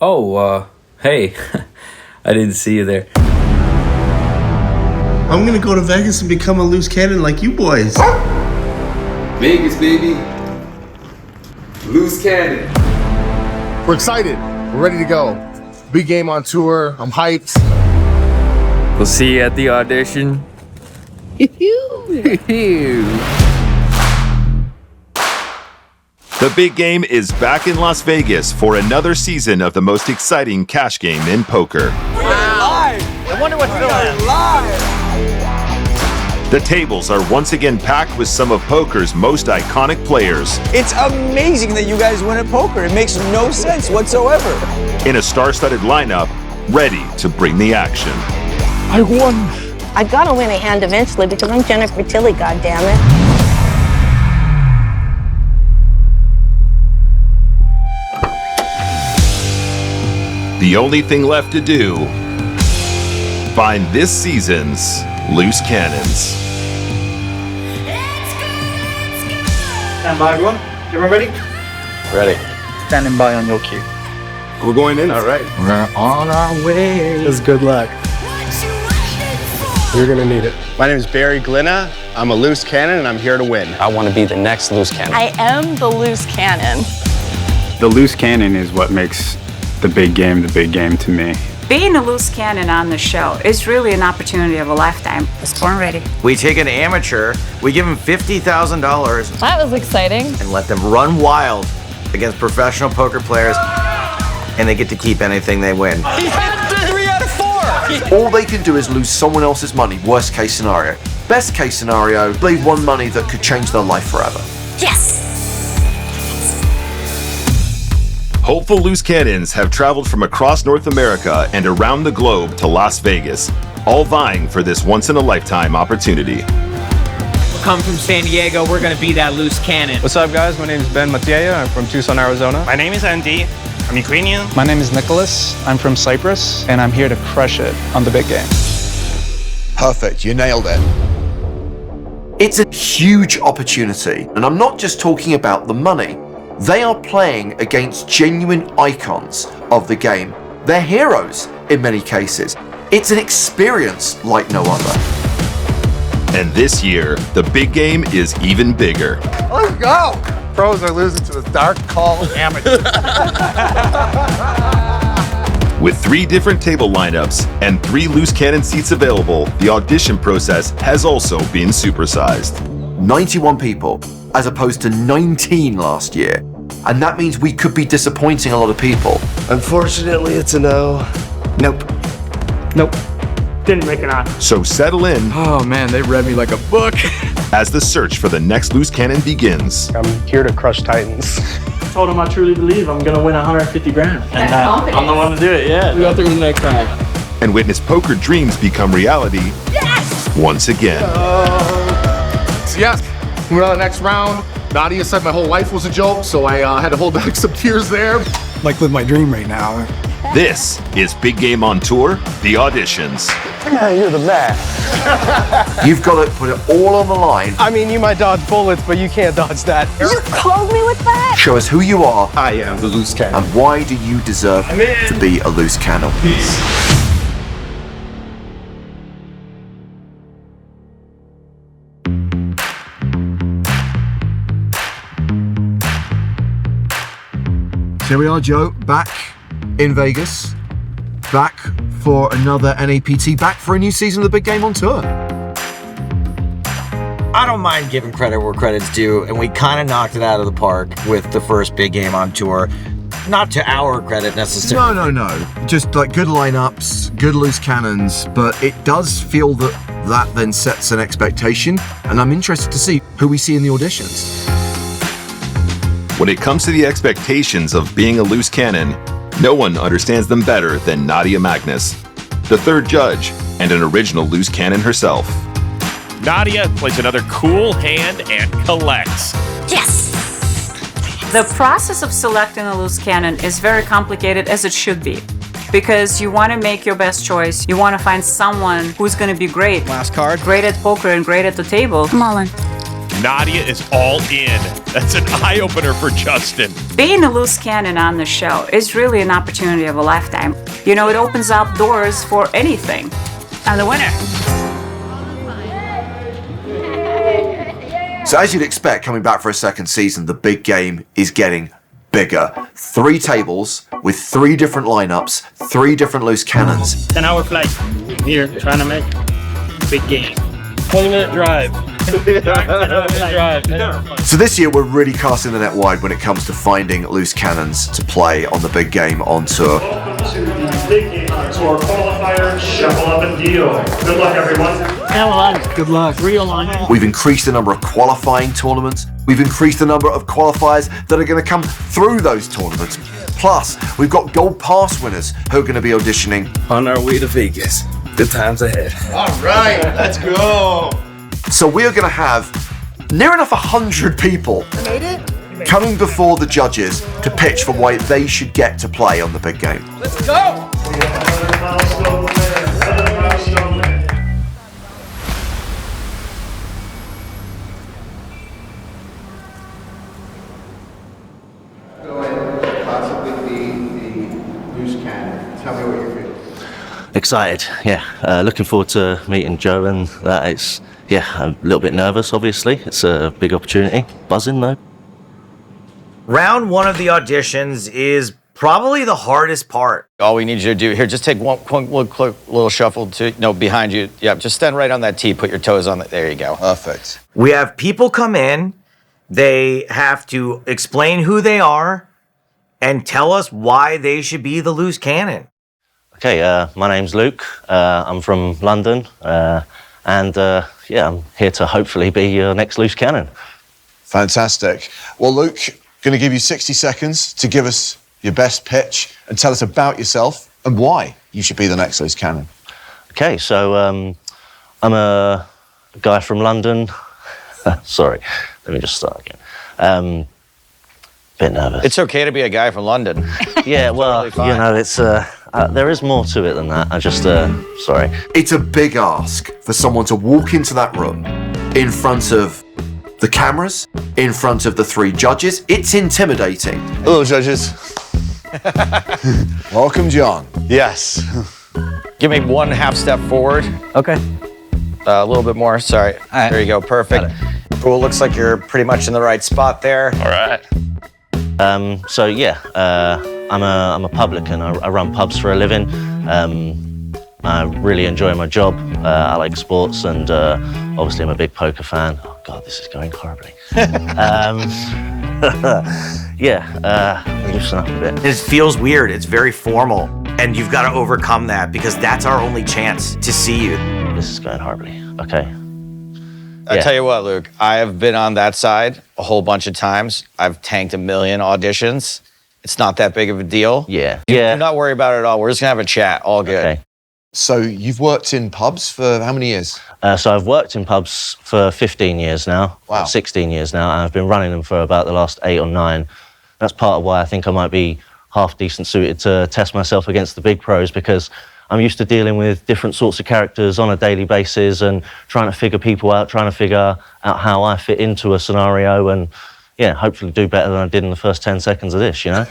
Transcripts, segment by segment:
Oh, hey. I didn't see you there. I'm gonna go to Vegas and become a loose cannon like you boys. Vegas, baby. Loose cannon. We're excited. We're ready to go. Big game on tour. I'm hyped. We'll see you at the audition. The big game is back in Las Vegas for another season of the most exciting cash game in poker. Wow. I wonder what's going on. The tables are once again packed with some of poker's most iconic players. It's amazing that you guys win at poker. It makes no sense whatsoever. In a star-studded lineup, ready to bring the action. I won. I gotta win a hand eventually because I'm Jennifer Tilly, goddammit. The only thing left to do, find this season's loose cannons. Stand by, everyone. Everyone ready? Ready. Standing by on your cue. We're going in. All right. We're on our way. That's good luck. You're gonna need it. My name is Barry Glenna. I'm a loose cannon and I'm here to win. I want to be the next loose cannon. I am the loose cannon. The loose cannon is what makes the big game to me. Being a loose cannon on the show is really an opportunity of a lifetime. I was born ready. We take an amateur, we give him $50,000 That was exciting. and let them run wild against professional poker players, and they get to keep anything they win. He had 3 out of 4! All they can do is lose someone else's money, worst case scenario. Best case scenario, they won money that could change their life forever. Yes! Hopeful loose cannons have traveled from across North America and around the globe to Las Vegas, all vying for this once-in-a-lifetime opportunity. We're coming from San Diego. We're going to be that loose cannon. What's up, guys? My name is Ben Matieja. I'm from Tucson, Arizona. My name is Andy. I'm Ukrainian. My name is Nicholas. I'm from Cyprus, and I'm here to crush it on the big game. Perfect. You nailed it. It's a huge opportunity, and I'm not just talking about the money. They are playing against genuine icons of the game. They're heroes in many cases. It's an experience like no other. And this year, the big game is even bigger. Let's go. Pros are losing to the dark call amateur. With 3 different table lineups and 3 loose cannon seats available, the audition process has also been supersized. 91 people, as opposed to 19 last year. And that means we could be disappointing a lot of people. Unfortunately, it's a no. Nope. Didn't make it on. So settle in Oh man, they read me like a book. as the search for the next loose cannon begins. I'm here to crush Titans. Told him I truly believe I'm going to win 150 grand. And I'm the one to do it, yeah. We got through the next time. And witness poker dreams become reality once again. Yes. We're on the next round. Nadya said my whole life was a joke, so I had to hold back some tears there. Like live my dream right now. This is Big Game on Tour, the Auditions. Yeah, you're the man. You've got to put it all on the line. I mean, you might dodge bullets, but you can't dodge that. You called me with that? Show us who you are I am the loose cannon. and why do you deserve to be a loose cannon. Here we are, Joe, back in Vegas, back for another NAPT, back for a new season of the Big Game on Tour. I don't mind giving credit where credit's due, and we kind of knocked it out of the park with the first big game on tour. Not to our credit necessarily. No. Just like good lineups, good loose cannons, but it does feel that then sets an expectation, and I'm interested to see who we see in the auditions. When it comes to the expectations of being a loose cannon, no one understands them better than Nadya Magnus, the third judge and an original loose cannon herself. Nadya plays another cool hand and collects. Yes! The process of selecting a loose cannon is very complicated, as it should be, because you want to make your best choice. You want to find someone who's going to be great. Last card. Great at poker and great at the table. Mullen. Nadya is all in. That's an eye-opener for Justin. Being a loose cannon on the show is really an opportunity of a lifetime. You know, it opens up doors for anything. I'm the winner. So as you'd expect, coming back for a second season, the big game is getting bigger. 3 tables with 3 different lineups, 3 different loose cannons. 10-hour flight here, trying to make big game. 20-minute drive. So this year we're really casting the net wide when it comes to finding loose cannons to play on the big game on tour. Welcome to the big game on tour qualifier, shuffle up and deal. Good luck, everyone. Good luck. Real line. We've increased the number of qualifying tournaments. We've increased the number of qualifiers that are going to come through those tournaments. Plus, we've got gold pass winners who are going to be auditioning. On our way to Vegas. Good times ahead. All right, let's go. So we are going to have near enough 100 people coming before the judges to pitch for why they should get to play on the big game. Let's go. Another milestone winner. Another milestone winner. Go and possibly be the loose cannon. Tell me what you're feeling. Excited, yeah. Looking forward to meeting Joe, and it's, yeah, I'm a little bit nervous, obviously. It's a big opportunity. Buzzing, though. Round 1 of the auditions is probably the hardest part. All we need you to do here, just take one quick little shuffle behind you. Yep, just stand right on that tee, put your toes on it. There you go. Perfect. We have people come in, they have to explain who they are and tell us why they should be the loose cannon. Okay, my name's Luke. I'm from London, and yeah, I'm here to hopefully be your next loose cannon. Fantastic. Well, Luke, going to give you 60 seconds to give us your best pitch and tell us about yourself and why you should be the next loose cannon. Okay, so I'm a guy from London. Sorry, let me just start again. Bit nervous. It's okay to be a guy from London. Yeah, well, you know, it's there is more to it than that. I just sorry. It's a big ask for someone to walk into that room in front of the cameras, in front of the 3 judges. It's intimidating. Hello, judges. Welcome, John. Yes. Give me 1 half step forward. Okay. A little bit more, sorry. Right. There you go, perfect. Cool, looks like you're pretty much in the right spot there. All right. So yeah, I'm a publican. I run pubs for a living. I really enjoy my job. I like sports, and obviously I'm a big poker fan. Oh God, this is going horribly. Yeah, loosen up a bit. It feels weird. It's very formal, and you've got to overcome that because that's our only chance to see you. This is going horribly. Okay. I tell you what, Luke, I have been on that side a whole bunch of times. I've tanked 1 million auditions. It's not that big of a deal. Yeah. Do not worry about it at all. We're just gonna have a chat. All good. Okay. So you've worked in pubs for how many years? So I've worked in pubs for 15 years now. Wow. 16 years now, and I've been running them for about the last 8 or 9. That's part of why I think I might be half decent suited to test myself against the big pros, because I'm used to dealing with different sorts of characters on a daily basis and trying to figure people out, trying to figure out how I fit into a scenario, and yeah, hopefully do better than I did in the first 10 seconds of this, you know?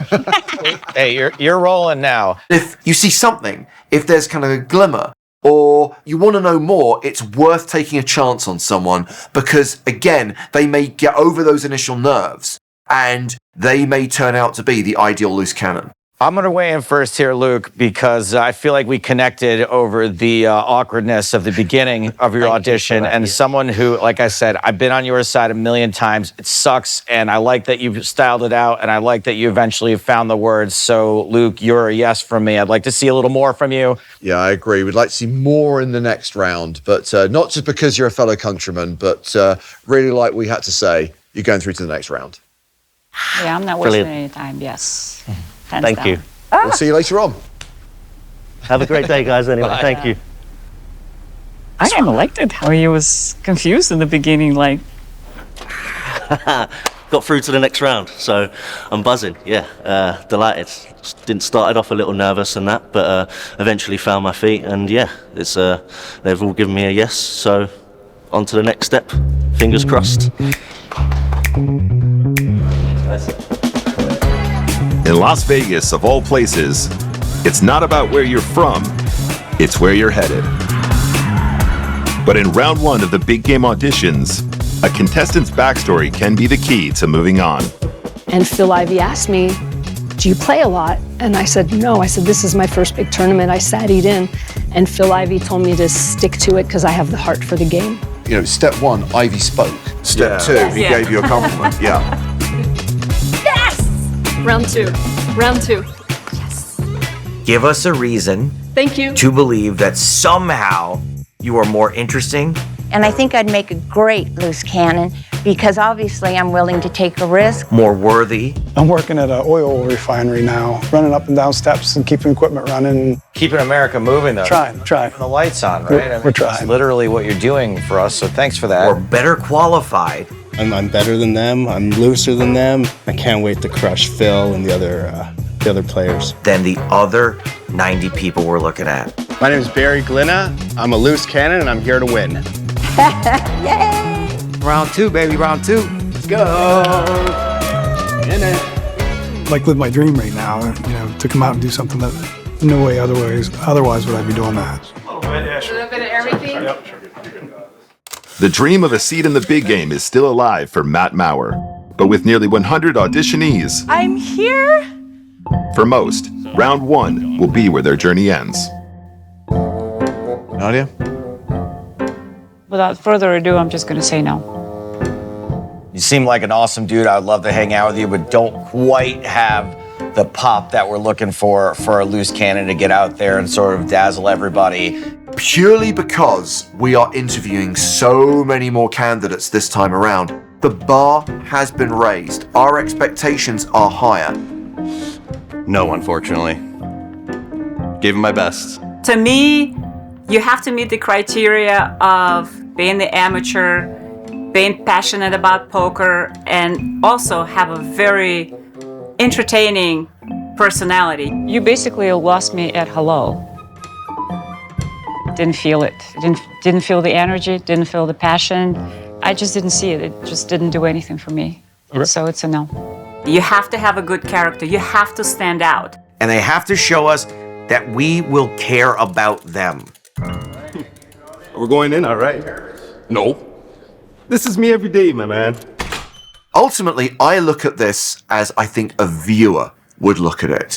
Hey, you're rolling now. If you see something, if there's kind of a glimmer, or you want to know more, it's worth taking a chance on someone, because again, they may get over those initial nerves and they may turn out to be the ideal loose cannon. I'm going to weigh in first here, Luke, because I feel like we connected over the awkwardness of the beginning of your audition. And someone who, like I said, I've been on your side 1 million times. It sucks, and I like that you've styled it out, and I like that you eventually found the words. So, Luke, you're a yes from me. I'd like to see a little more from you. Yeah, I agree. We'd like to see more in the next round, but not just because you're a fellow countryman, but really like we had to say, you're going through to the next round. Yeah, I'm not wasting any time, yes. Hands Thank down. you. We'll see you later on. Have a great day, guys, anyway. Bye. Thank you. I am elected. How he was confused in the beginning, like. Got through to the next round, so I'm buzzing, yeah, delighted. Started off a little nervous and that, but eventually found my feet, and yeah, it's they've all given me a yes, so on to the next step. Fingers crossed. In Las Vegas, of all places, it's not about where you're from, it's where you're headed. But in round one of the big game auditions, a contestant's backstory can be the key to moving on. And Phil Ivey asked me, do you play a lot? And I said, no. I said, this is my first big tournament. I sat it in. And Phil Ivey told me to stick to it because I have the heart for the game. You know, step one, Ivy spoke. Step two, he gave you a compliment. Yeah. Yes! Round two. Round two. Give us a reason Thank you. to believe that somehow you are more interesting. And I think I'd make a great loose cannon because obviously I'm willing to take a risk. More worthy. I'm working at an oil refinery now, running up and down steps and keeping equipment running. Keeping America moving, though. Trying. Keeping the lights on, right? We're trying. That's literally what you're doing for us, so thanks for that. Or better qualified. I'm better than them. I'm looser than them. I can't wait to crush Phil and the other players. Than the other 90 people we're looking at. My name is Barry Glenna. I'm a loose cannon, and I'm here to win. Yay! Round two, baby, round two. Let's go. In it. Like live my dream right now, you know, to come out and do something that no way otherwise would I be doing that. A little bit of everything. The dream of a seat in the big game is still alive for Matt Maurer. But with nearly 100 auditionees, I'm here. for most, round one will be where their journey ends. Nadya? Without further ado, I'm just going to say no. You seem like an awesome dude. I'd love to hang out with you, but don't quite have the pop that we're looking for a loose cannon to get out there and sort of dazzle everybody. Purely because we are interviewing so many more candidates this time around, the bar has been raised. Our expectations are higher. No, unfortunately. Gave him my best. To me, you have to meet the criteria of being the amateur, being passionate about poker, and also have a very entertaining personality. You basically lost me at hello. Didn't feel it. Didn't feel the energy, didn't feel the passion. I just didn't see it. It just didn't do anything for me. Okay. So it's a no. You have to have a good character. You have to stand out. And they have to show us that we will care about them. We're going in, all right? No. This is me every day, my man. Ultimately, I look at this as I think a viewer would look at it.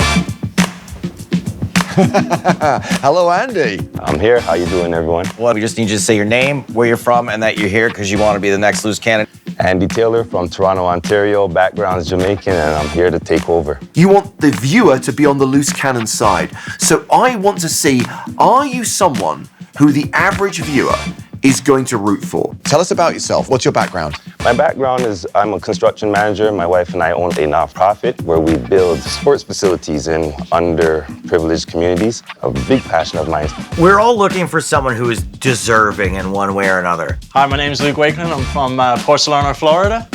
Hello, Andy. I'm here. How you doing, everyone? Well, we just need you to say your name, where you're from, and that you're here because you want to be the next loose cannon. Andy Taylor from Toronto, Ontario. Background's Jamaican, and I'm here to take over. You want the viewer to be on the loose cannon side. So I want to see, are you someone who the average viewer is going to root for? Tell us about yourself. What's your background? My background is I'm a construction manager. My wife and I own a nonprofit where we build sports facilities in underprivileged communities. A big passion of mine. We're all looking for someone who is deserving in one way or another. Hi, my name is Luke Wakeman. I'm from Porcelana, Florida,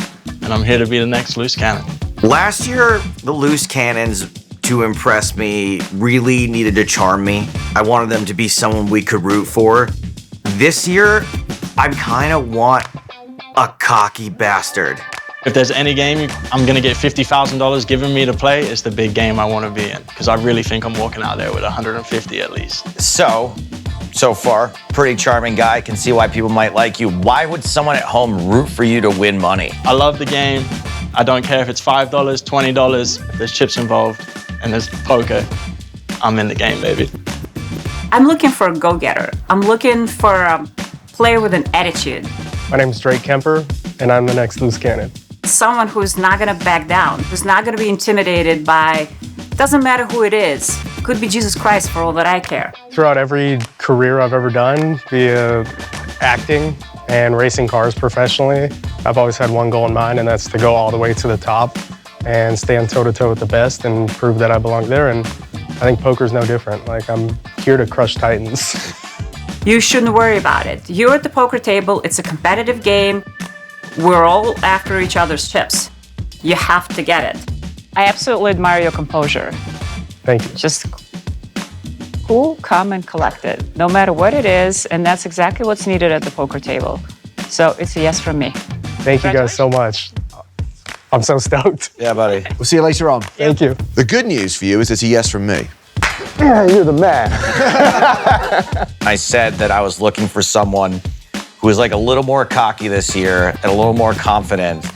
and I'm here to be the next loose cannon. Last year, the loose cannons, to impress me, really needed to charm me. I wanted them to be someone we could root for. This year, I kind of want a cocky bastard. If there's any game I'm going to get $50,000 given me to play, it's the big game I want to be in, because I really think I'm walking out there with 150 at least. So far, pretty charming guy. Can see why people might like you. Why would someone at home root for you to win money? I love the game. I don't care if it's $5, $20, if there's chips involved and there's poker, I'm in the game, baby. I'm looking for a go-getter. I'm looking for a player with an attitude. My name's Drake Kemper, and I'm the next loose cannon. Someone who's not gonna back down, who's not gonna be intimidated by, doesn't matter who it is. Could be Jesus Christ for all that I care. Throughout every career I've ever done, via acting and racing cars professionally, I've always had one goal in mind, and that's to go all the way to the top and stand toe-to-toe with the best and prove that I belong there. And I think poker's no different. Like, I'm here to crush titans. You shouldn't worry about it. You're at the poker table, it's a competitive game. We're all after each other's chips. You have to get it. I absolutely admire your composure. Thank you. Just cool, calm, and collected, no matter what it is, and that's exactly what's needed at the poker table. So it's a yes from me. Thank you guys so much. I'm so stoked. Yeah, buddy. We'll see you later on. Thank you. The good news for you is it's a yes from me. Yeah, you're the man. I said that I was looking for someone who was like a little more cocky this year and a little more confident,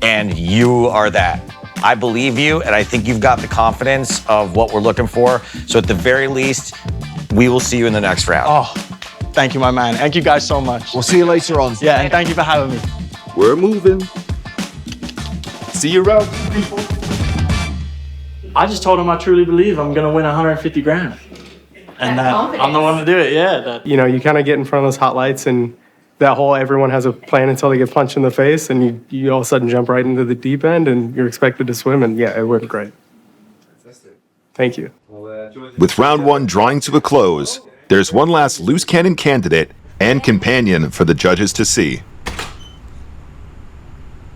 and you are that. I believe you, and I think you've got the confidence of what we're looking for. So at the very least, we will see you in the next round. Oh, thank you, my man. Thank you guys so much. We'll see you later on. Yeah, and thank you for having me. We're moving. See you around, people. I just told him I truly believe I'm gonna win 150 grand. And that I'm the one to do it, yeah. You know, you kind of get in front of those hot lights and that whole everyone has a plan until they get punched in the face and you all of a sudden jump right into the deep end and you're expected to swim and yeah, it went great. Thank you. With round one drawing to a close, there's one last loose cannon candidate and companion for the judges to see.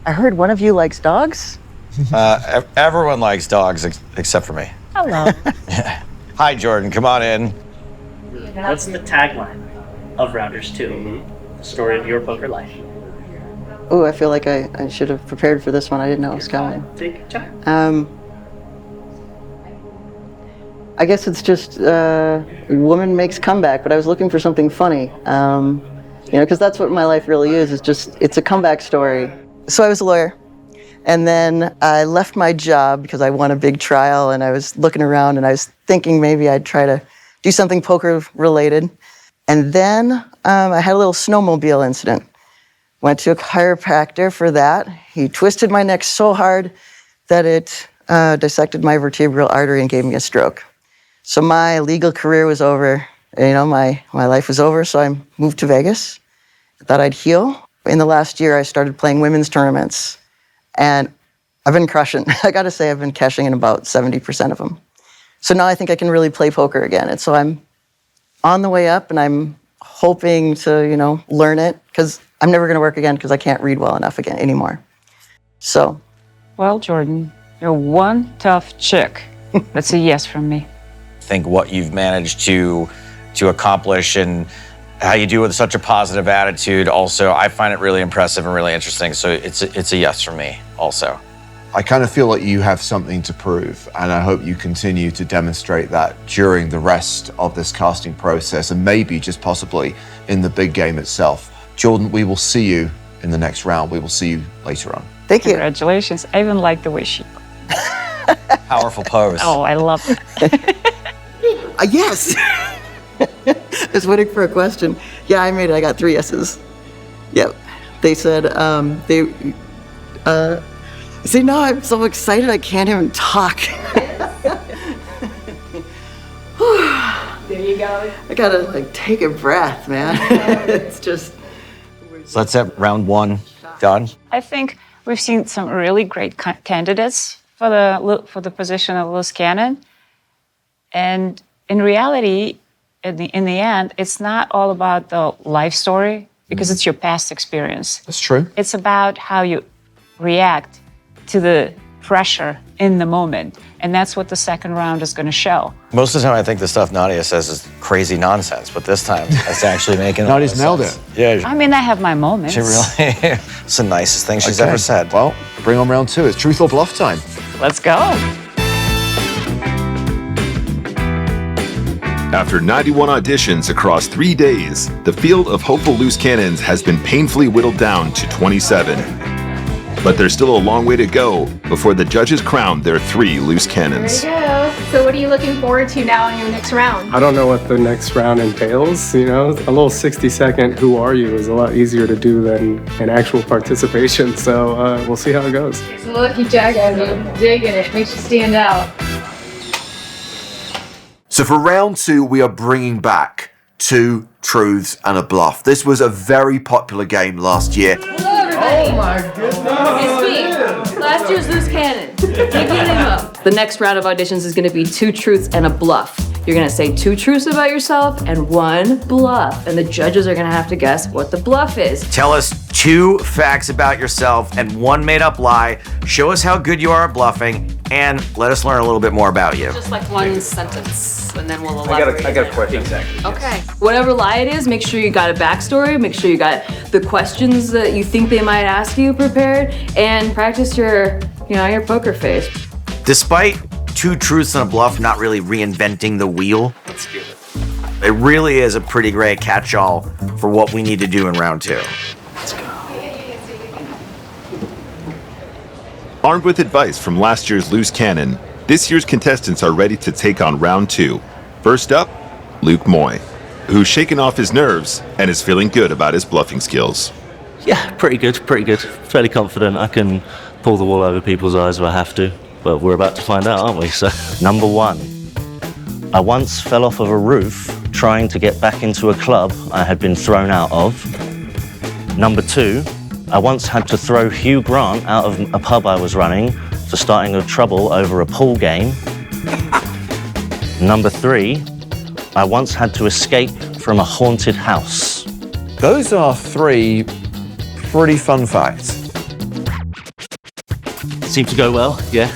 I heard one of you likes dogs? Everyone likes dogs except for me. Hello. Hi, Jordan. Come on in. What's the tagline of Rounders 2? The story of your poker life. Oh, I feel like I should have prepared for this one. I didn't know it was coming. Take your time. I guess it's just woman makes comeback, but I was looking for something funny. You know, because that's what my life really is. It's a comeback story. So I was a lawyer. And then I left my job because I won a big trial and I was looking around and I was thinking maybe I'd try to do something poker related. And then I had a little snowmobile incident. Went to a chiropractor for that. He twisted my neck so hard that it dissected my vertebral artery and gave me a stroke. So my legal career was over. You know, my life was over, so I moved to Vegas. I thought I'd heal. In the last year, I started playing women's tournaments. And I've been crushing. I gotta say, I've been cashing in about 70% of them. So now I think I can really play poker again. And so I'm on the way up and I'm hoping to, you know, learn it because I'm never gonna work again because I can't read well enough again anymore. So. Well, Jordan, you're one tough chick. That's a yes from me. I think what you've managed to accomplish and how you do it with such a positive attitude also, I find it really impressive and really interesting. So it's a yes for me also. I kind of feel like you have something to prove, and I hope you continue to demonstrate that during the rest of this casting process and maybe just possibly in the big game itself. Jordan, we will see you in the next round. We will see you later on. Thank you. Congratulations. I even like the way she... Powerful pose. Oh, I love it. Yes. I was waiting for a question. Yeah, I made it. I got 3 yeses. Yep. They said, see, now I'm so excited I can't even talk. There you go. I gotta like take a breath, man. It's just. So let's have round one done. I think we've seen some really great candidates for the position of loose cannon. And in reality, in the end, it's not all about the life story because it's your past experience. That's true. It's about how you react to the pressure in the moment. And that's what the second round is going to show. Most of the time, I think the stuff Nadya says is crazy nonsense, but this time it's actually making Nadya's nailed it. Yeah. I mean, I have my moments. She really, it's the nicest thing she's ever said. Well, bring on round 2. It's truth or bluff time. Let's go. After 91 auditions across 3 days, the field of hopeful loose cannons has been painfully whittled down to 27. But there's still a long way to go before the judges crown their 3 loose cannons. There you go. So what are you looking forward to now in your next round? I don't know what the next round entails, you know? A little 60-second who are you is a lot easier to do than an actual participation, so we'll see how it goes. It's a lucky jack, I'm digging it. Makes you stand out. So for round 2, we are bringing back 2 truths and a bluff. This was a very popular game last year. Hello, everybody. Oh my goodness. It's me. Last year's loose cannon. Picking him up. The next round of auditions is going to be 2 truths and a bluff. You're going to say 2 truths about yourself and 1 bluff. And the judges are going to have to guess what the bluff is. Tell us 2 facts about yourself and 1 made-up lie. Show us how good you are at bluffing, and let us learn a little bit more about you. Just like one sentence, and then we'll elaborate. I got a question. Exactly. Okay. Whatever lie it is, make sure you got a backstory, make sure you got the questions that you think they might ask you prepared, and practice your poker face. Despite 2 truths and a bluff not really reinventing the wheel, it really is a pretty great catch-all for what we need to do in round 2. Armed with advice from last year's Loose Cannon, this year's contestants are ready to take on round 2. First up, Luke Moy, who's shaken off his nerves and is feeling good about his bluffing skills. Yeah, pretty good. Fairly confident I can pull the wool over people's eyes if I have to. But we're about to find out, aren't we? So, number 1. I once fell off of a roof trying to get back into a club I had been thrown out of. Number 2. I once had to throw Hugh Grant out of a pub I was running for starting a trouble over a pool game. Number 3, I once had to escape from a haunted house. Those are 3 pretty fun facts. Seemed to go well, yeah.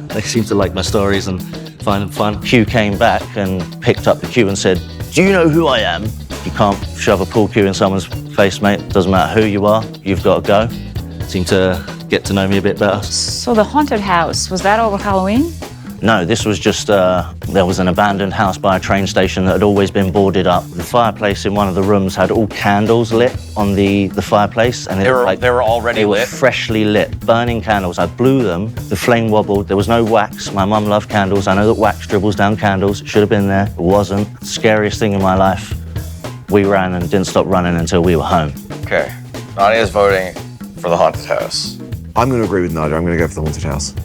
They seem to like my stories and find them fun. Hugh came back and picked up the cue and said, "Do you know who I am?" You can't shove a pool cue in someone's face, mate. Doesn't matter who you are, you've got to go. Seemed to get to know me a bit better. So the haunted house, was that over Halloween? No, this was just, there was an abandoned house by a train station that had always been boarded up. The fireplace in one of the rooms had all candles lit on the fireplace. And they were already lit? Freshly lit, burning candles. I blew them, the flame wobbled, there was no wax. My mum loved candles. I know that wax dribbles down candles. It should have been there, it wasn't. Scariest thing in my life. We ran and didn't stop running until we were home. Okay, Nadya's voting for the haunted house. I'm going to agree with Nadya. I'm going to go for the haunted house.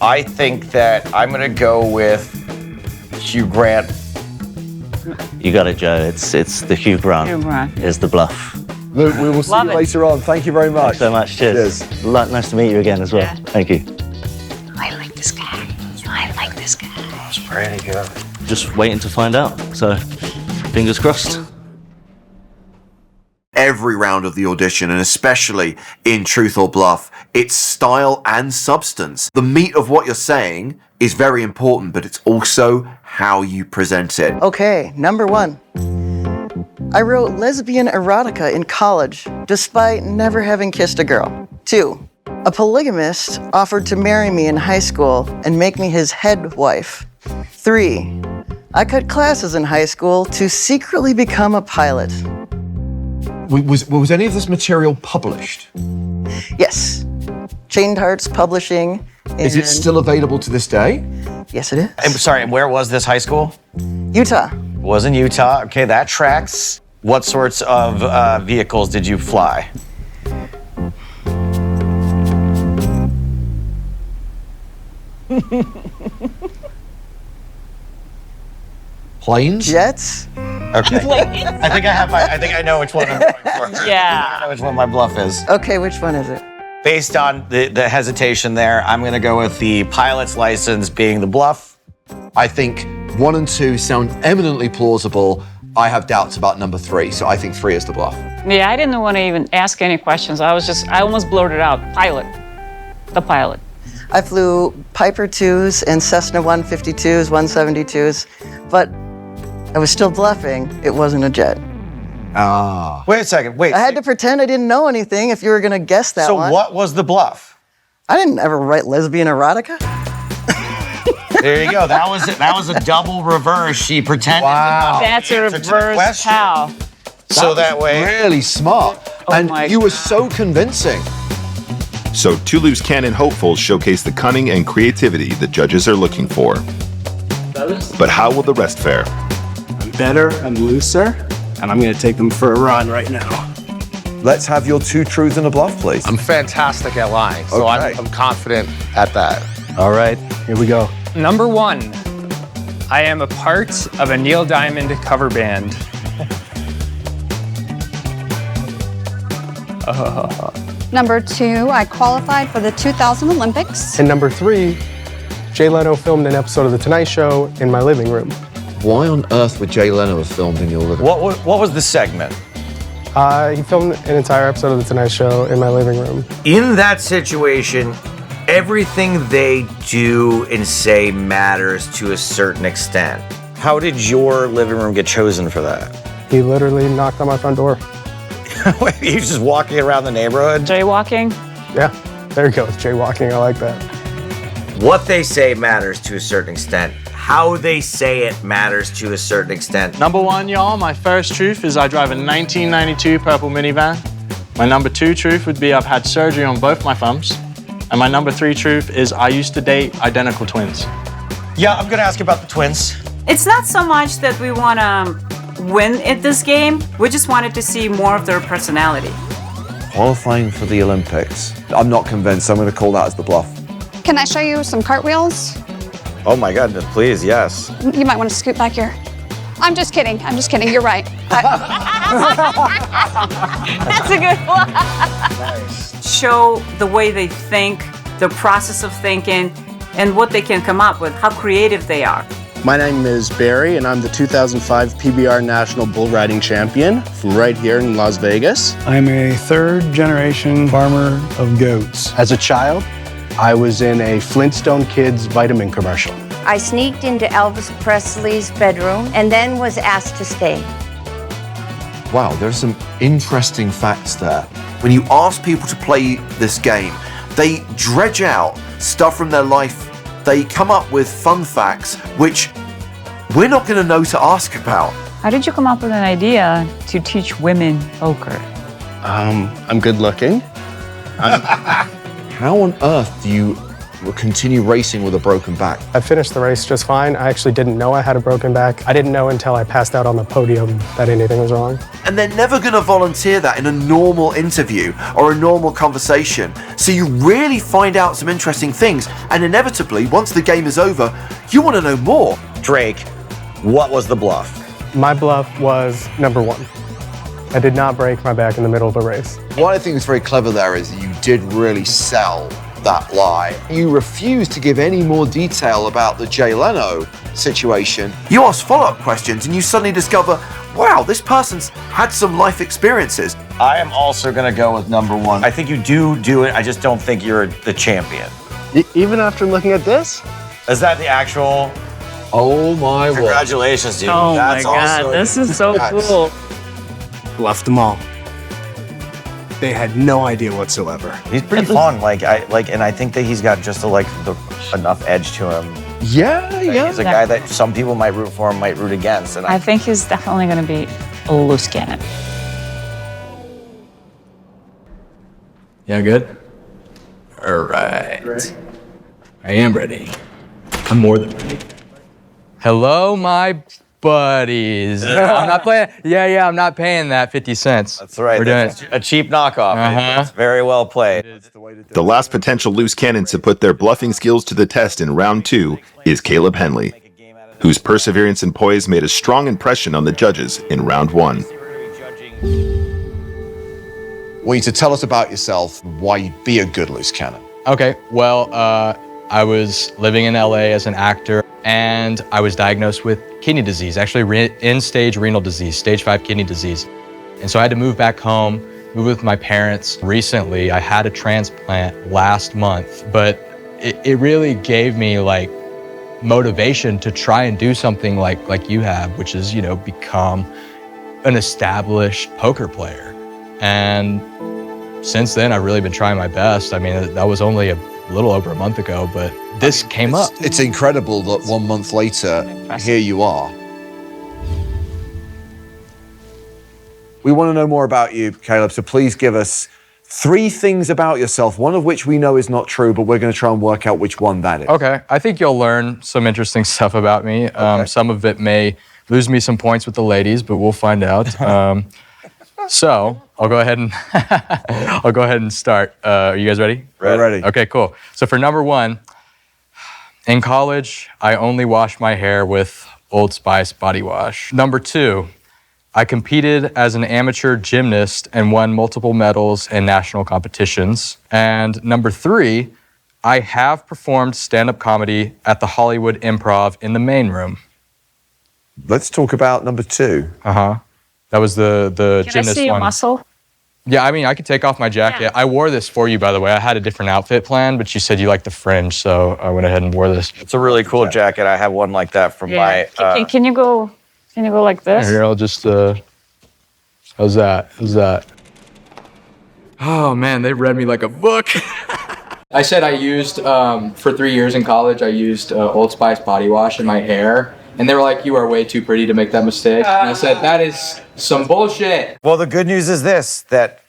I think that I'm going to go with Hugh Grant. You got it, Joe. It's the Hugh Grant. Hugh Grant. Is the bluff. Luke, we will see you later on. Thank you very much. Thanks so much. Cheers. Nice to meet you again as well. Yeah. Thank you. I like this guy. I like this guy. That's pretty good. Just waiting to find out. So, fingers crossed. Every round of the audition, and especially in Truth or Bluff, it's style and substance. The meat of what you're saying is very important, but it's also how you present it. Okay, number 1. I wrote lesbian erotica in college, despite never having kissed a girl. 2. A polygamist offered to marry me in high school and make me his head wife. 3. I cut classes in high school to secretly become a pilot. Was any of this material published? Yes. Chained Hearts Publishing. Is it still available to this day? Yes, it is. I'm sorry, where was this high school? Utah. Was in Utah. Okay, that tracks. What sorts of vehicles did you fly? Planes? Jets? Okay. I think I know which one I'm going for. Yeah. I know which one my bluff is. Okay, which one is it? Based on the hesitation there, I'm going to go with the pilot's license being the bluff. I think 1 and 2 sound eminently plausible. I have doubts about number 3, so I think 3 is the bluff. Yeah, I didn't want to even ask any questions. I almost blurted out, pilot. The pilot. I flew Piper 2s and Cessna 152s, 172s, but I was still bluffing. It wasn't a jet. Ah. Wait a second, wait. I had to pretend I didn't know anything if you were going to guess that one. So what was the bluff? I didn't ever write lesbian erotica. There you go. That was a double reverse. She pretended. Wow. That's a reverse how. So that way. Really smart. And you were so convincing. So 2 Loose Cannon hopefuls showcase the cunning and creativity the judges are looking for. But how will the rest fare? I'm better, I'm looser, and I'm going to take them for a run right now. Let's have your 2 truths and a bluff, please. I'm fantastic at lying, so Okay. I'm confident at that. All right, here we go. Number 1, I am a part of a Neil Diamond cover band. Number 2, I qualified for the 2000 Olympics. And number 3, Jay Leno filmed an episode of The Tonight Show in my living room. Why on earth would Jay Leno have filmed in your living room? What was the segment? He filmed an entire episode of The Tonight Show in my living room. In that situation, everything they do and say matters to a certain extent. How did your living room get chosen for that? He literally knocked on my front door. You just walking around the neighborhood? Jaywalking? Yeah, there you go, jaywalking, I like that. What they say matters to a certain extent. How they say it matters to a certain extent. Number one, y'all, my first truth is I drive a 1992 purple minivan. My number two truth would be I've had surgery on both my thumbs. And my number three truth is I used to date identical twins. Yeah, I'm gonna ask you about the twins. It's not so much that we want to win at this game. We just wanted to see more of their personality. Qualifying for the Olympics. I'm not convinced. I'm going to call that as the bluff. Can I show you some cartwheels? Oh my God, please, yes. You might want to scoot back here. I'm just kidding. I'm just kidding. You're right. That's a good one. Nice. Show the way they think, the process of thinking, and what they can come up with, how creative they are. My name is Barry, and I'm the 2005 PBR National Bull Riding Champion from right here in Las Vegas. I'm a third-generation farmer of goats. As a child, I was in a Flintstone Kids vitamin commercial. I sneaked into Elvis Presley's bedroom and then was asked to stay. Wow, there's some interesting facts there. When you ask people to play this game, they dredge out stuff from their life. They come up with fun facts, which we're not going to know to ask about. How did you come up with an idea to teach women poker? I'm good looking. How on earth do you continue racing with a broken back? I finished the race just fine. I actually didn't know I had a broken back. I didn't know until I passed out on the podium that anything was wrong. And they're never going to volunteer that in a normal interview or a normal conversation. So you really find out some interesting things. And inevitably, once the game is over, you want to know more. Drake, what was the bluff? My bluff was number one. I did not break my back in the middle of a race. What I think is very clever there is you did really sell that lie. You refused to give any more detail about the Jay Leno situation. You ask follow-up questions and you suddenly discover, wow, this person's had some life experiences. I am also going to go with number one. I think you do it. I just don't think you're the champion. Even after looking at this? Is that the actual? Oh my word. Congratulations, dude. Oh That's my God, this is so cool. Bluffed them all. They had no idea whatsoever. He's pretty fun. And I think that he's got just enough edge to him. Yeah. He's a guy that some people might root for and might root against. And I think he's definitely going to be a loose cannon. Yeah, good? All right. I am ready. I'm more than ready. Hello, my buddies. I'm not playing. Yeah, I'm not paying that 50 cents. That's right. That's a cheap knockoff. It's very well played. The last potential loose cannon to put their bluffing skills to the test in round 2 is Caleb Henley, whose perseverance and poise made a strong impression on the judges in round 1. I want you to tell us about yourself, why you'd be a good loose cannon. Okay, well, I was living in LA as an actor, and I was diagnosed with kidney disease, actually end-stage renal disease, stage 5 kidney disease. And so I had to move back home, move with my parents. Recently, I had a transplant last month, but it really gave me motivation to try and do something like you have, which is, become an established poker player. And since then, I've really been trying my best. I mean, that was only a little over a month ago, but this came up. It's incredible that 1 month later, here you are. We want to know more about you, Caleb, so please give us 3 things about yourself, one of which we know is not true, but we're going to try and work out which one that is. Okay, I think you'll learn some interesting stuff about me. Some of it may lose me some points with the ladies, but we'll find out. So I'll go ahead and start. Are you guys ready? Ready. Okay, cool. So for number 1, in college, I only washed my hair with Old Spice body wash. Number 2, I competed as an amateur gymnast and won multiple medals in national competitions. And number 3, I have performed stand-up comedy at the Hollywood Improv in the main room. Let's talk about number 2. That That was the Can I gymnast see your one. muscle? Yeah, I mean, I could take off my jacket. I wore this for you, by the way. I had a different outfit planned, but you said you liked the fringe, so I went ahead and wore this. It's a really cool jacket. I have one like that from my. Can you go like this? Here, I'll just. How's that? How's that? Oh man, they read me like a book. I said I used for 3 years in college. I used Old Spice body wash in my hair. And they were like, "You are way too pretty to make that mistake." And I said, "That is some bullshit." Well, the good news is this, that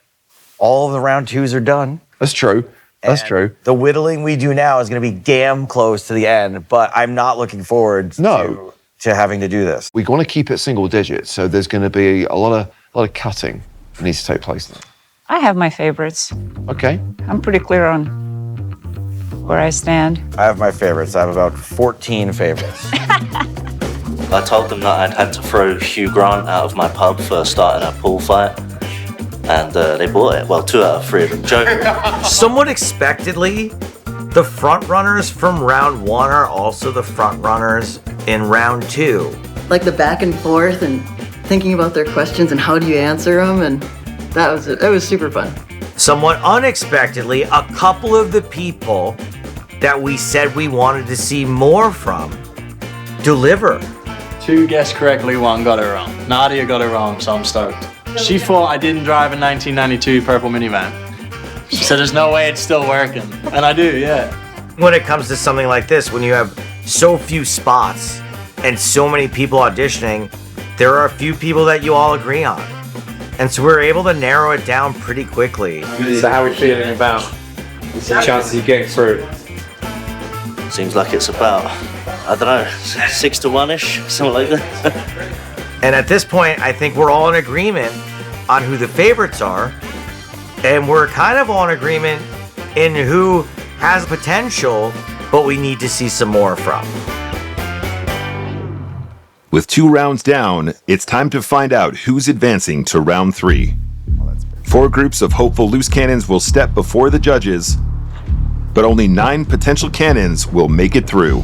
all of the round twos are done. That's true. That's true. The whittling we do now is going to be damn close to the end, but I'm not looking forward to having to do this. We want to keep it single digits, so there's going to be a lot of cutting that needs to take place there. I have my favorites. Okay. I'm pretty clear on where I stand. I have my favorites. I have about 14 favorites. I told them that I'd had to throw Hugh Grant out of my pub for starting a pool fight, and they bought it. Well, 2 out of 3 of them. Joke. Somewhat expectedly, the front runners from round 1 are also the front runners in round 2. Like the back and forth and thinking about their questions and how do you answer them, and that was super fun. Somewhat unexpectedly, a couple of the people that we said we wanted to see more from deliver. 2 guessed correctly, 1 got it wrong. Nadya got it wrong, so I'm stoked. She thought I didn't drive a 1992 purple minivan. She said there's no way it's still working. And I do, yeah. When it comes to something like this, when you have so few spots and so many people auditioning, there are a few people that you all agree on. And so we're able to narrow it down pretty quickly. So how are we feeling about the chances of getting through? Seems like it's about, I don't know, 6 to 1-ish, something like that. And at this point, I think we're all in agreement on who the favorites are. And we're kind of all in agreement in who has potential, but we need to see some more from. With 2 rounds down, it's time to find out who's advancing to round 3. 4 groups of hopeful loose cannons will step before the judges, but only 9 potential cannons will make it through.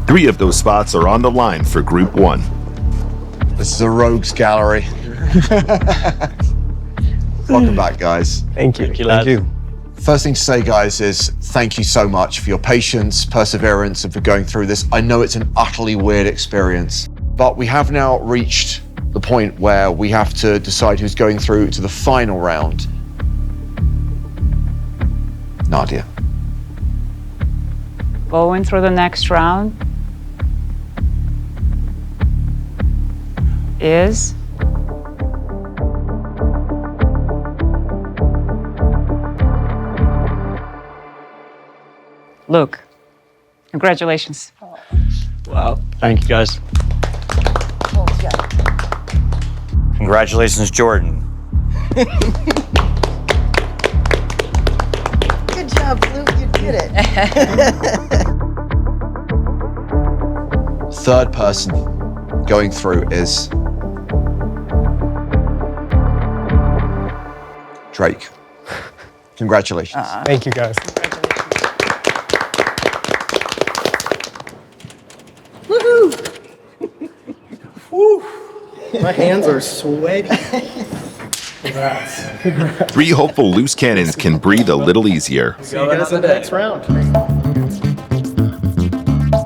3 of those spots are on the line for Group 1. This is a rogues gallery. Welcome back, guys. Thank you. Thank you. First thing to say, guys, is thank you so much for your patience, perseverance, and for going through this. I know it's an utterly weird experience, but we have now reached the point where we have to decide who's going through to the final round. Nadya. Going through the next round is Luke. Congratulations. Wow. Thank you, guys. Congratulations, Jordan. Good job, Luke, you did it. Third person going through is Drake. Congratulations. Thank you, guys. Woohoo! Woo! My hands are sweaty. 3 hopeful loose cannons can breathe a little easier. See you guys in the next round.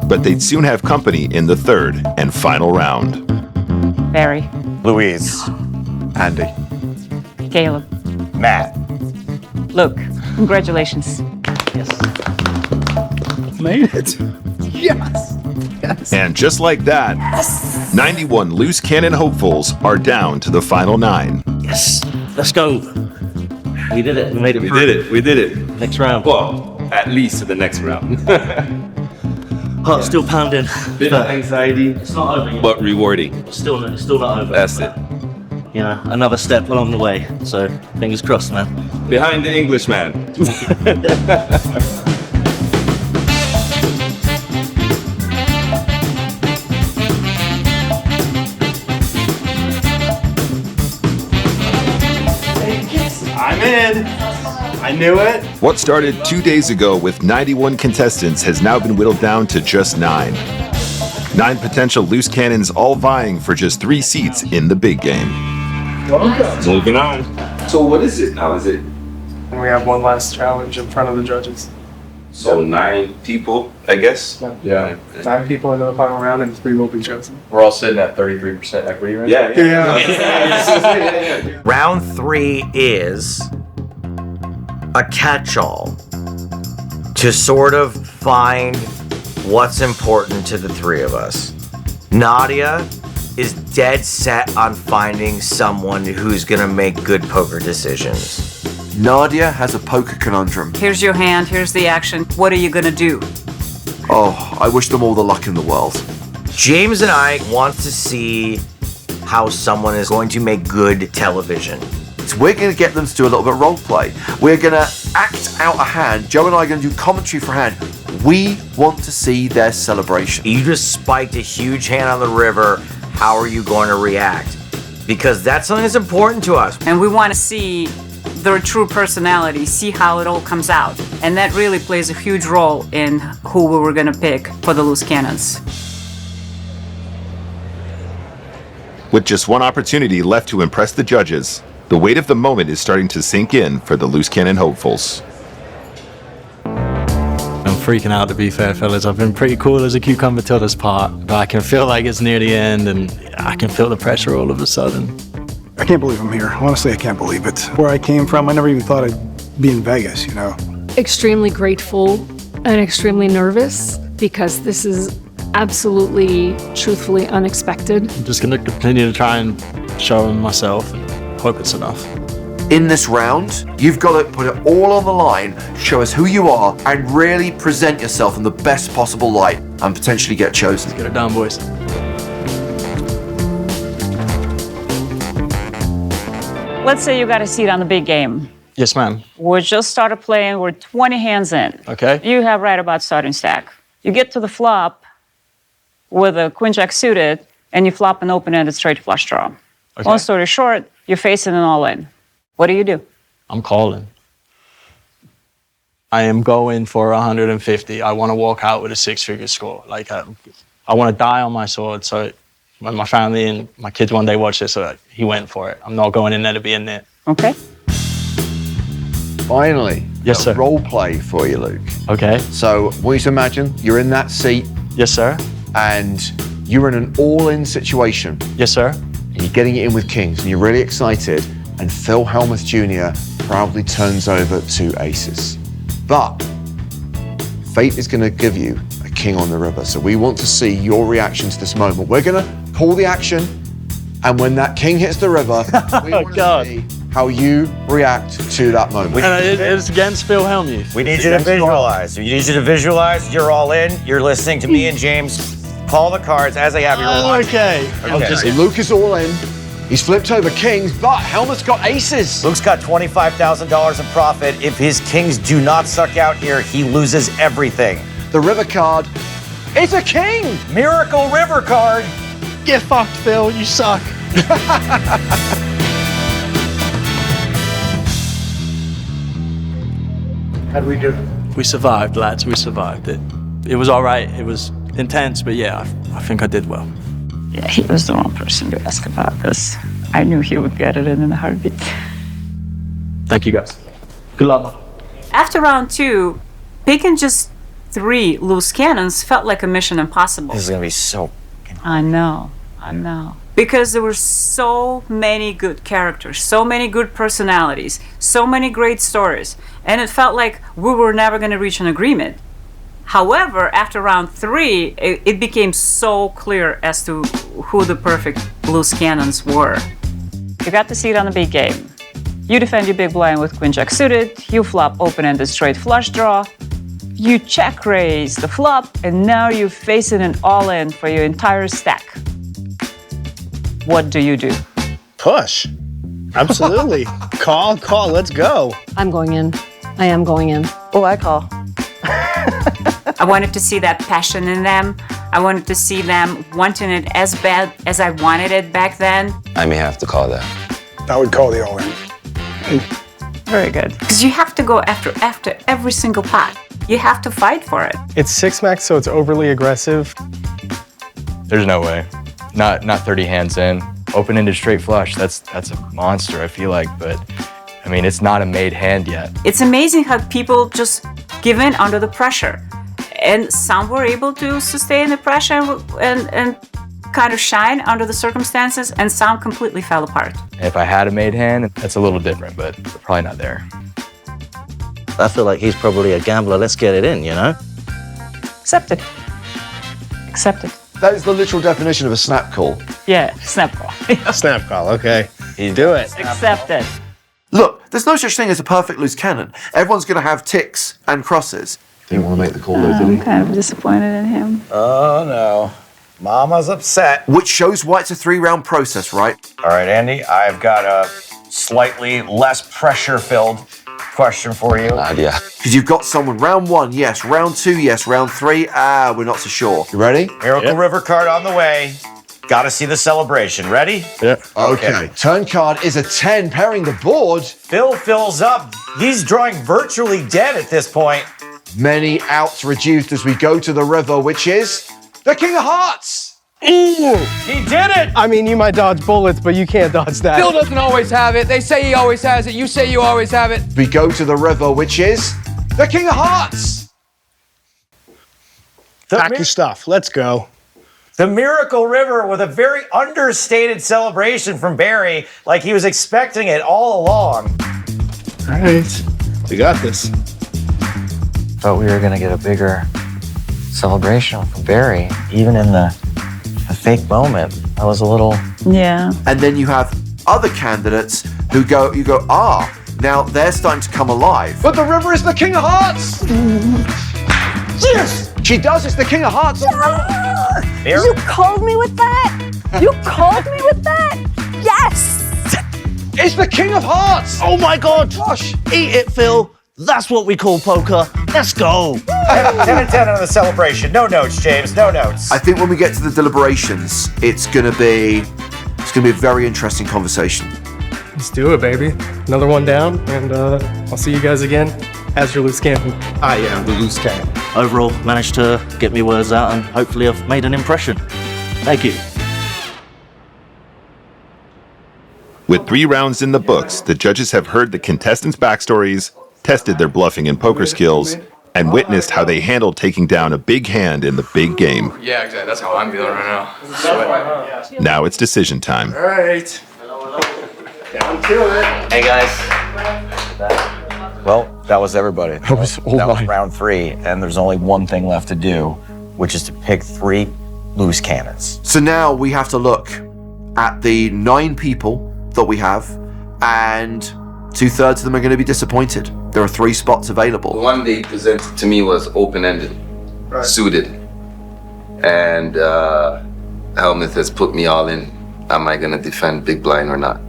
But they'd soon have company in the 3rd and final round. Barry. Louise. Andy. Caleb. Matt. Luke. Congratulations. Yes. Made it. Yes. And just like that, 91 loose cannon hopefuls are down to the final 9. Yes, let's go. We did it. We made it. We did it. We did it. Next round. Well, at least to the next round. Heart's still pounding. Bit of anxiety, It's not over yet. but rewarding. It's still not over. That's it. You know, another step along the way. So fingers crossed, man. Behind the Englishman. I'm in. I knew it. What started 2 days ago with 91 contestants has now been whittled down to just 9. 9 potential loose cannons all vying for just 3 seats in the big game. Moving on. So what is it now? Is it? And we have one last challenge in front of the judges. So 9 people, I guess? Yeah. 9 people into the final round and 3 will be chosen. We're all sitting at 33% equity right now. Yeah. Round 3 is a catch-all to sort of find what's important to the 3 of us. Nadya is dead set on finding someone who's gonna make good poker decisions. Nadya has a poker conundrum. Here's your hand, here's the action. What are you gonna do? Oh, I wish them all the luck in the world. James and I want to see how someone is going to make good television. So we're going to get them to do a little bit of role play. We're going to act out a hand. Joe and I are going to do commentary for a hand. We want to see their celebration. You just spiked a huge hand on the river. How are you going to react? Because that's something that's important to us. And we want to see their true personality, see how it all comes out. And that really plays a huge role in who we were going to pick for the loose cannons. With just one opportunity left to impress the judges, the weight of the moment is starting to sink in for the loose cannon hopefuls. I'm freaking out, to be fair, fellas. I've been pretty cool as a cucumber till this part, but I can feel like it's near the end and I can feel the pressure all of a sudden. I can't believe I'm here. Honestly, I can't believe it. Where I came from, I never even thought I'd be in Vegas, you know. Extremely grateful and extremely nervous because this is absolutely, truthfully unexpected. I'm just gonna continue to try and show them myself and hope it's enough. In this round, you've got to put it all on the line, show us who you are, and really present yourself in the best possible light and potentially get chosen. Let's get it done, boys. Let's say you got a seat on the big game. Yes, ma'am. We just started playing, we're 20 hands in. Okay. You have right about starting stack. You get to the flop with a queen jack suited, and you flop an open-ended straight flush draw. Okay. Long story short, you're facing an all-in. What do you do? I'm calling. I am going for 150. I want to walk out with a 6-figure score. Like I want to die on my sword. So when my family and my kids one day watch this, he went for it. I'm not going in there to be in it. Okay. Finally, yes, sir. Role play for you, Luke. Okay. So, I want you to imagine you're in that seat. Yes, sir. And you're in an all-in situation. Yes, sir. And you're getting it in with kings, and you're really excited. And Phil Hellmuth Jr. proudly turns over 2 aces. But fate is going to give you a king on the river. So we want to see your reaction to this moment. We're going to call the action, and when that king hits the river, we want to see how you react to that moment. It's against Phil Hellmuth. We need you to visualize. We need you to visualize. You're all in. You're listening to me and James. Call the cards as they have your own. Okay. Okay. Luke is all in. He's flipped over kings, but Hellmuth's got aces. Luke's got $25,000 in profit. If his kings do not suck out here, he loses everything. The river card, it's a king! Miracle river card. Get fucked, Phil. You suck. How'd we do? We survived, lads. We survived it. It was all right. It was intense, but yeah, I think I did well. Yeah, he was the wrong person to ask about this. I knew he would get it in a heartbeat. Thank you, guys. Good luck. After round 2, picking just 3 loose cannons felt like a mission impossible. This is gonna be so... I know. Because there were so many good characters, so many good personalities, so many great stories, and it felt like we were never gonna reach an agreement. However, after round 3, it became so clear as to who the perfect loose cannons were. You got the seat on the big game. You defend your big blind with queen jack suited, you flop open-ended straight flush draw, you check raise the flop, and now you're facing an all-in for your entire stack. What do you do? Push. Absolutely. Call, let's go. I'm going in. I am going in. Oh, I call. I wanted to see that passion in them. I wanted to see them wanting it as bad as I wanted it back then. I may have to call that. I would call the all-in. Very good. Because you have to go after every single pot. You have to fight for it. It's 6 max, so it's overly aggressive. There's no way. Not 30 hands in. Open-ended straight flush, that's a monster, I feel like, but I mean, it's not a made hand yet. It's amazing how people just give in under the pressure. And some were able to sustain the pressure and kind of shine under the circumstances, and some completely fell apart. If I had a made hand, that's a little different, but we're probably not there. I feel like he's probably a gambler. Let's get it in, you know? Accepted. Accepted. That is the literal definition of a snap call. Yeah, snap call. Snap call, okay. You do it. Accepted. Look, there's no such thing as a perfect loose cannon. Everyone's going to have ticks and crosses. Didn't want to make the call, though, did he? I'm kind of disappointed in him. Oh, no. Mama's upset. Which shows why it's a 3-round process, right? All right, Andy, I've got a slightly less pressure-filled question for you. Nadya. Because you've got someone round 1, yes. Round 2, yes. Round 3, we're not so sure. You ready? Miracle River card on the way. Gotta see the celebration. Ready? Yeah. Okay. Turn card is a 10, pairing the board. Phil fills up. He's drawing virtually dead at this point. Many outs reduced as we go to the river, which is the King of Hearts. Ooh, he did it! I mean, you might dodge bullets, but you can't dodge that. Phil doesn't always have it. They say he always has it. You say you always have it. We go to the river, which is the King of Hearts. Pack your stuff. Let's go. The Miracle River with a very understated celebration from Barry, like he was expecting it all along. All right, we got this. Thought we were gonna get a bigger celebration from Barry, even in the fake moment. I was a little... Yeah. And then you have other candidates who go, now they're starting to come alive. But the river is the King of Hearts. Yes! She does, it's the King of Hearts. You called me with that? You called me with that? Yes! It's the King of Hearts! Oh my God! Gosh. Eat it, Phil. That's what we call poker. Let's go. 10 and 10 on the celebration. No notes, James. No notes. I think when we get to the deliberations, it's gonna be a very interesting conversation. Let's do it, baby. Another one down, and I'll see you guys again as your loose cannon. I am the loose cannon. Overall, managed to get me words out, and hopefully I've made an impression. Thank you. With 3 rounds in the books, the judges have heard the contestants' backstories, tested their bluffing and poker skills, and witnessed how they handled taking down a big hand in the big game. Yeah, exactly. That's how I'm feeling right now. Sweating. Now it's decision time. All right. Down to it. Hey, guys. Well, that was everybody. That was round 3, and there's only one thing left to do, which is to pick 3 loose cannons. So now we have to look at the 9 people that we have, and 2/3 of them are going to be disappointed. There are 3 spots available. The one they presented to me was open-ended, suited, and Helmuth has put me all in. Am I going to defend big blind or not?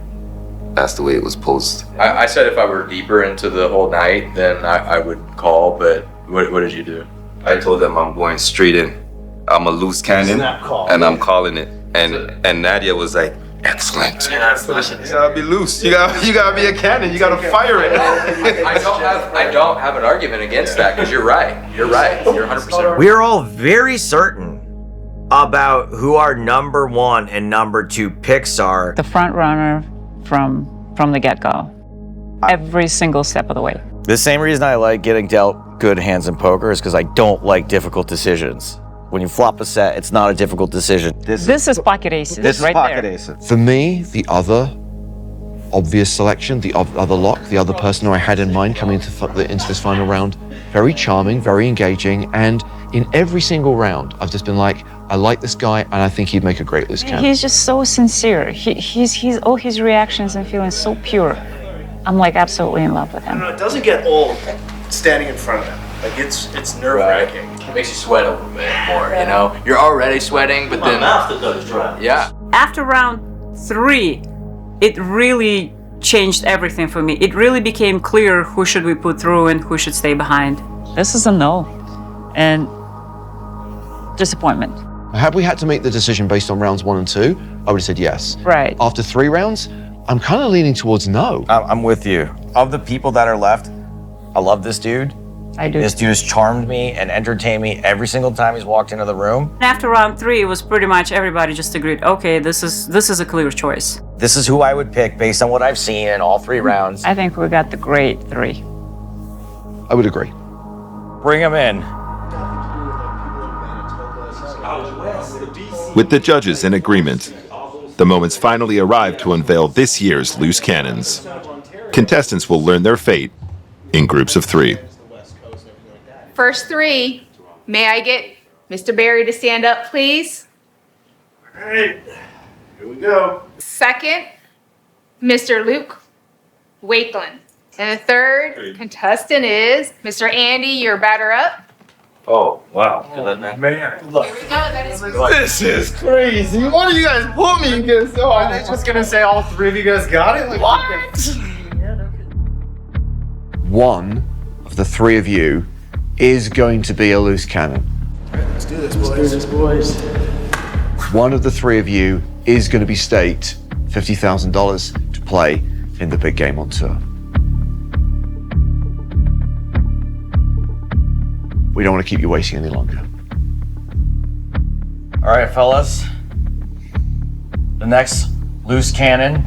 That's the way it was posed. I said if I were deeper into the whole night, then I would call, but what did you do? I told them I'm going straight in. I'm a loose cannon, and I'm calling it. And Nadya was like, excellent. You gotta be loose. You gotta be a cannon. You gotta fire it. I don't have an argument against that, because you're right. You're right. You're 100% right. We're all very certain about who our number 1 and number 2 picks are. The front runner from the get-go. Every single step of the way. The same reason I like getting dealt good hands in poker is because I don't like difficult decisions. When you flop a set, it's not a difficult decision. This is pocket aces. This right is pocket there. aces. For me, the other obvious selection, the other lock, the other person who I had in mind coming into this final round, very charming, very engaging, and in every single round, I've just been like, I like this guy, and I think he'd make a great loose cannon. He's just so sincere. He's all his reactions and feelings so pure. I'm like absolutely in love with him. It doesn't get old standing in front of him. Like it's nerve-wracking. It makes you sweat a little bit more, you know? You're already sweating, but then... My mouth goes dry. Yeah. After round 3, it really changed everything for me. It really became clear who should we put through and who should stay behind. This is a no. And disappointment. Had we had to make the decision based on rounds 1 and 2, I would have said yes. Right. After 3 rounds, I'm kind of leaning towards no. I'm with you. Of the people that are left, I love this dude. I do. This dude has charmed me and entertained me every single time he's walked into the room. After round 3, it was pretty much everybody just agreed, okay, this is a clear choice. This is who I would pick based on what I've seen in all 3 rounds. I think we got the great 3. I would agree. Bring him in. With the judges in agreement, the moments finally arrive to unveil this year's loose cannons. Contestants will learn their fate in groups of 3. First 3, may I get Mr. Barry to stand up, please? All right, here we go. Second, Mr. Luke Wakeland. And the third contestant is Mr. Andy, your batter up. Oh, wow. Man. Look. This is crazy. Why do you guys put me against? Oh, I was just gonna say all 3 of you guys got it. Like, what? One of the 3 of you is going to be a loose cannon. Let's do this, boys. Let's do this, boys. One of the 3 of you is going to be staked $50,000 to play in the big game on tour. We don't want to keep you waiting any longer. All right, fellas. The next loose cannon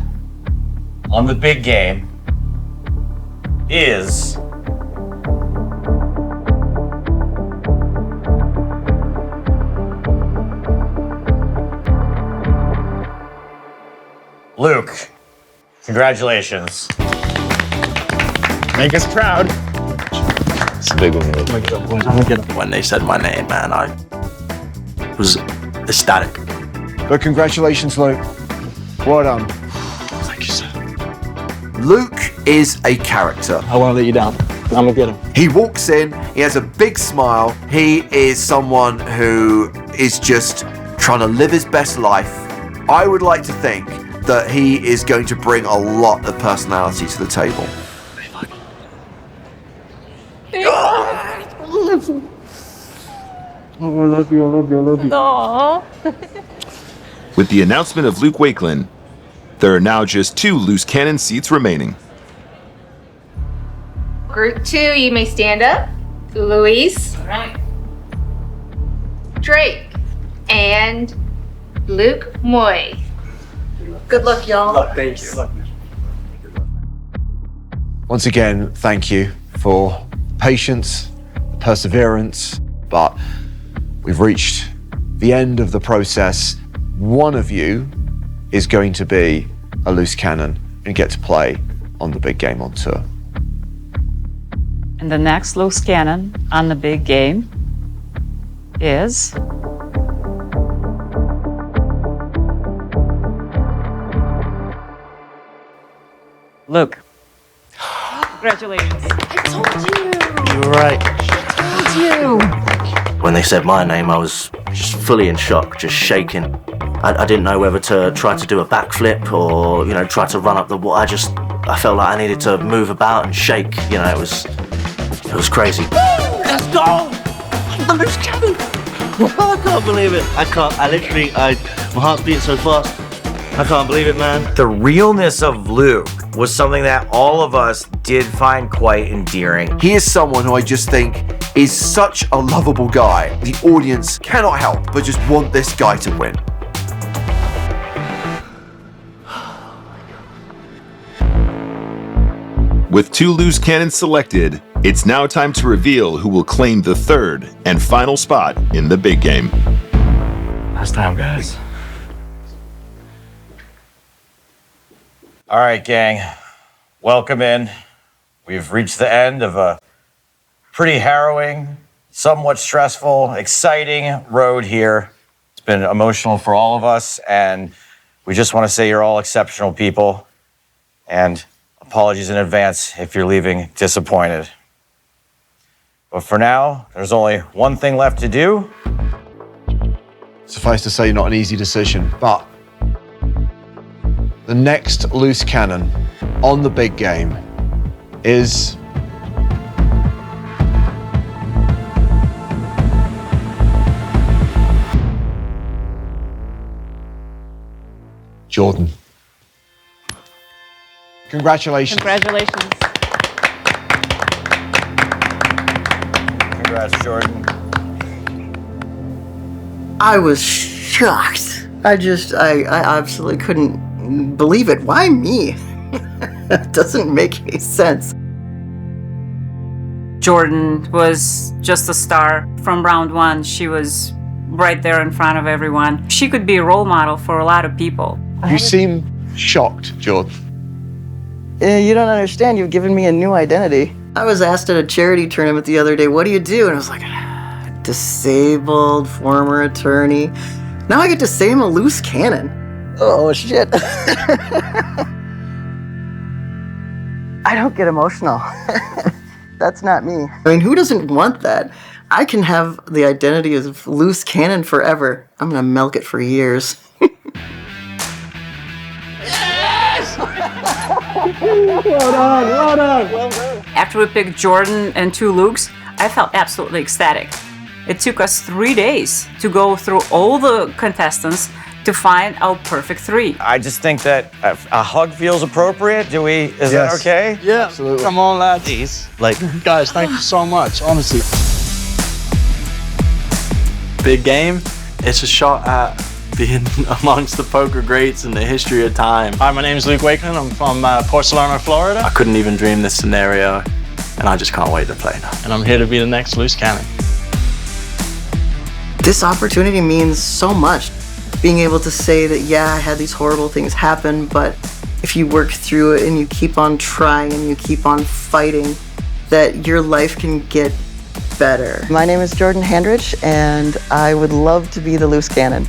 on the big game is Luke. Congratulations. Make us proud. It's a big one. When they said my name, man, I was ecstatic. But congratulations, Luke. Well done. Thank you, sir. Luke is a character. I won't let you down. I'm gonna get him. He walks in, he has a big smile. He is someone who is just trying to live his best life. I would like to think that he is going to bring a lot of personality to the table. Oh, I love you, I love you, I love you. Aww. With the announcement of Luke Wakeland, there are now just 2 loose cannon seats remaining. Group 2, you may stand up. Luis. Drake. And Luke Moy. Good luck, y'all. Thank you. Once again, thank you for patience, perseverance, but we've reached the end of the process. One of you is going to be a loose cannon and get to play on the big game on tour. And the next loose cannon on the big game is Luke. Congratulations. I told you. You were right. I told you. When they said my name, I was just fully in shock, just shaking. I didn't know whether to try to do a backflip or, try to run up the wall. I felt like I needed to move about and shake. It was crazy. Let's go! I'm the loose cannon! I can't believe it. My heart's beating so fast. I can't believe it, man. The realness of Luke was something that all of us did find quite endearing. He is someone who I just think is such a lovable guy. The audience cannot help but just want this guy to win. With 2 loose cannons selected, it's now time to reveal who will claim the 3rd and final spot in the big game. Last time, guys. All right, gang. Welcome in. We've reached the end of a pretty harrowing, somewhat stressful, exciting road here. It's been emotional for all of us, and we just want to say you're all exceptional people. And apologies in advance if you're leaving disappointed. But for now, there's only one thing left to do. Suffice to say, not an easy decision, but the next loose cannon on the big game is Jordan. Congratulations. Congratulations. Congrats, Jordan. I was shocked. I absolutely couldn't believe it. Why me? It doesn't make any sense. Jordan was just a star. From round one, she was right there in front of everyone. She could be a role model for a lot of people. You seem shocked, Jordan. You don't understand. You've given me a new identity. I was asked at a charity tournament the other day, what do you do? And I was like, disabled, former attorney. Now I get to say I'm a loose cannon. Oh, shit. I don't get emotional. That's not me. I mean, who doesn't want that? I can have the identity of loose cannon forever. I'm gonna milk it for years. Yes! Well done. After we picked Jordan and 2 Lukes, I felt absolutely ecstatic. It took us 3 days to go through all the contestants to find our perfect 3. I just think that a hug feels appropriate. Is that okay? Yeah, absolutely. Come on, lads. Guys, thank you so much, honestly. Big game. It's a shot at being amongst the poker greats in the history of time. Hi, my name is Luke Wakeland. I'm from Porcelana, Florida. I couldn't even dream this scenario, and I just can't wait to play now. And I'm here to be the next loose cannon. This opportunity means so much. Being able to say that, yeah, I had these horrible things happen, but if you work through it and you keep on trying and you keep on fighting, that your life can get better. My name is Jordan Handrich, and I would love to be the loose cannon.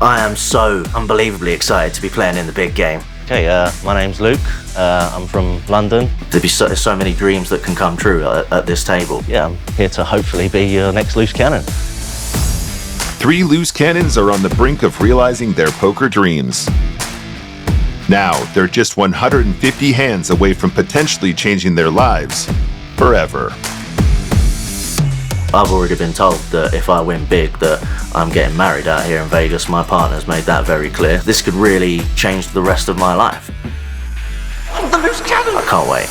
I am so unbelievably excited to be playing in the big game. Okay, my name's Luke. I'm from London. There'll be so many dreams that can come true at this table. Yeah, I'm here to hopefully be your next loose cannon. 3 loose cannons are on the brink of realizing their poker dreams. Now, they're just 150 hands away from potentially changing their lives forever. I've already been told that if I win big that I'm getting married out here in Vegas. My partner's made that very clear. This could really change the rest of my life. The loose cannon! I can't wait.